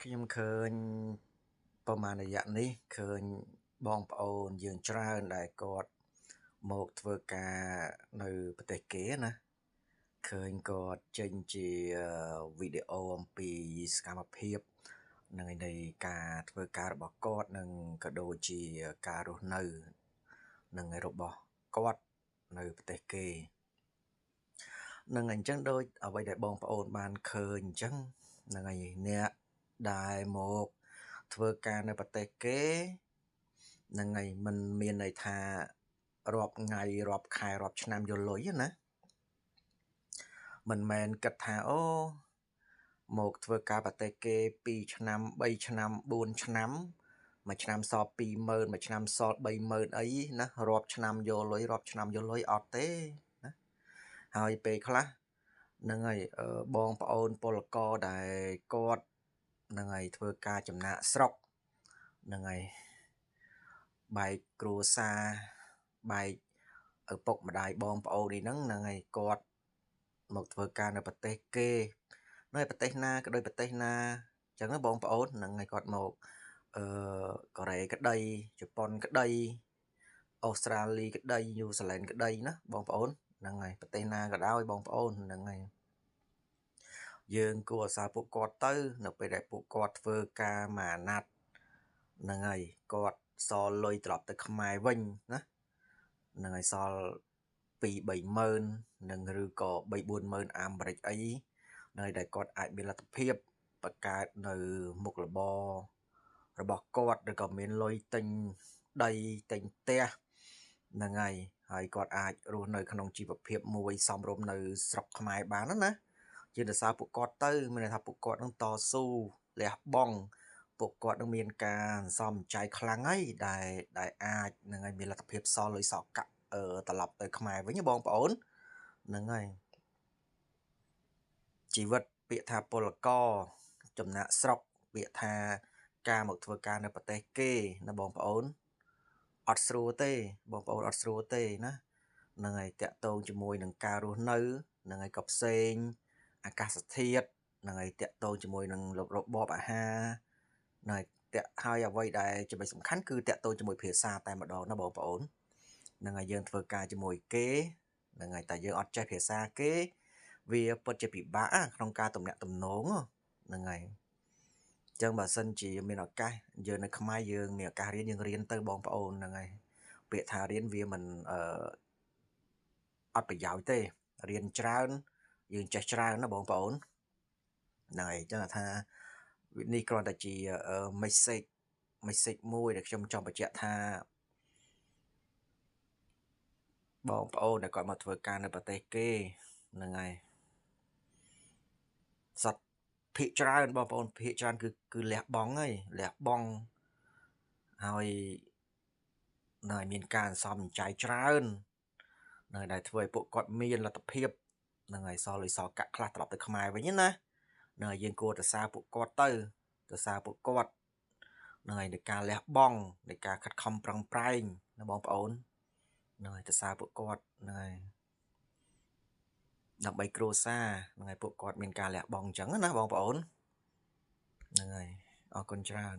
ខ្ញុំឃើញប្រហែលរយៈនេះឃើញបងប្អូនយើងច្រើនដែលគាត់មកធ្វើការនៅប្រទេសគេណាឃើញគាត់ចេញជាវីដេអូអំពីសកម្មភាពនឹងនៃការធ្វើការរបស់គាត់និងក៏ដូចជាការរស់នៅនឹងរបស់គាត់នៅប្រទេសគេនឹងអញ្ចឹងដូចអ្វីដែលបងប្អូនបានឃើញអញ្ចឹងនឹងឯអ្នកដែលមកធ្វើការនៅប្រទេសគេនឹងឯមិនមានន័យថារាប់ថ្ងៃរាប់ខែរាប់ឆ្នាំយកលុយណាមិនមែនគិតថាអូមកធ្វើការប្រទេសគេ2ឆ្នាំ3ឆ្នាំ4ឆ្នាំមួយឆ្នាំសល់20000មួយឆ្នាំសល់30000អីណារាប់ឆ្នាំយកលុយរាប់ឆ្នាំយកលុយអត់ទេណាហើយពេលខ្លះហ្នឹងហើយបងប្អូនពលករដែលគាត់ហ្នឹងហើយធ្វើការចំណាក់ស្រុកហ្នឹងហើយបែកគ្រួសារបែកឪពុកម្ដាយបងប្អូននេះហ្នឹងហើយគាត់មកធ្វើការនៅប្រទេសគេនៅប្រទេសណាក៏ដោយប្រទេសណាអញ្ចឹងបងប្អូនហ្នឹងហើយគាត់មកកូរ៉េក្ដីជប៉ុនក្ដីអូស្ត្រាលីក្ដីញូហ្សេឡង់ក្ដីណាបងប្អូនហ្នឹងហើយប្រទេសណាក៏ដោយបងប្អូនហ្នឹងហើយយើងគួរអាសាពួកគាត់ទៅនៅពេលដែលពួកគាត់ធ្វើការមួយអាណត្តិហ្នឹងហើយគាត់សល់លុយត្រឡប់ទៅខ្មែរវិញណាហ្នឹងហើយសល់2-30000នឹងឬក៏3-40000អាមេរិកអីនៅដែលគាត់អាចមានលទ្ធភាពបង្កើតនៅមុខរបររបស់គាត់ឬក៏មានលុយទិញដីទិញផ្ទះហ្នឹងហើយគាត់អាចរស់នៅក្នុងជីវភាពមួយសមរម្យនៅស្រុកខ្មែរបានណាជាដោយសារពួកគាត់ទៅមានន័យថាពួកគាត់នឹងតស៊ូលះបង់ពួកគាត់នឹងមានការសន្សំចៃខ្លាំងហើយដែលអាចនឹងឲ្យមានលទ្ធភាពសល់លុយសល់កាក់ត្រឡប់ទៅខ្មែរវិញបងប្អូនហ្នឹងហើយជីវិតពាក្យថាពលករចំណាក់ស្រុកពាក្យថាការមកធ្វើការនៅប្រទេសគេណាបងប្អូនអត់ស្រួលទេបងប្អូនអត់ស្រួលទេណាហ្នឹងហើយតាក់ទងជាមួយនឹងការរស់នៅហ្នឹងហើយក៏ផ្សេងអាកាសធាតុហ្នឹងហើយតាក់ទងជាមួយនឹងរបបអាហារហ្នឹងហើយអ្វីដែលចំណុចសំខាន់គឺតាក់ទងជាមួយភាសាតែម្ដងណាបងប្អូនហ្នឹងហើយយើងធ្វើការជាមួយគេហ្នឹងហើយតែយើងអត់ចេះភាសាគេវាពិតជាពិបាកក្នុងការទំនាក់ទំនងហ្នឹងហើយអញ្ចឹងបើសិនជាមានឱកាសយើងនៅខ្មែរយើងមានឱកាសរៀនយើងរៀនទៅបងប្អូនហ្នឹងហើយពាក្យថារៀនវាមិនអត់ប្រយោជន៍ទេរៀនច្រើនយើងចេះច្រើនណាបងប្អូនហ្នឹងហើយអញ្ចឹងថានេះគ្រាន់តែជា message មួយដែលខ្ញុំចង់បញ្ជាក់ថាបងប្អូនដែលគាត់មកធ្វើការនៅប្រទេសគេហ្នឹងហើយសត្វភាគច្រើនបងប្អូនភាគច្រើនគឺលះបង់ហើយលះបង់ហើយនៅមានការសន្សំចៃច្រើននៅដែលធ្វើឲ្យពួកគាត់មានលទ្ធភាពហ្នឹងហើយសល់លុយសល់កាក់ខ្លះត្រឡប់ទៅខ្មែរវិញណានៅយើងគួរទៅសារពួកគាត់ទៅសារពួកគាត់ហ្នឹងហើយនៃការលះបង់នៃការខិតខំប្រឹងប្រែងណាបងប្អូនហ្នឹងហើយទៅសារពួកគាត់ហ្នឹងហើយដើម្បីគ្រួសារហ្នឹងហើយពួកគាត់មានការលះបង់អញ្ចឹងណាបងប្អូនហ្នឹងហើយអរគុណច្រើន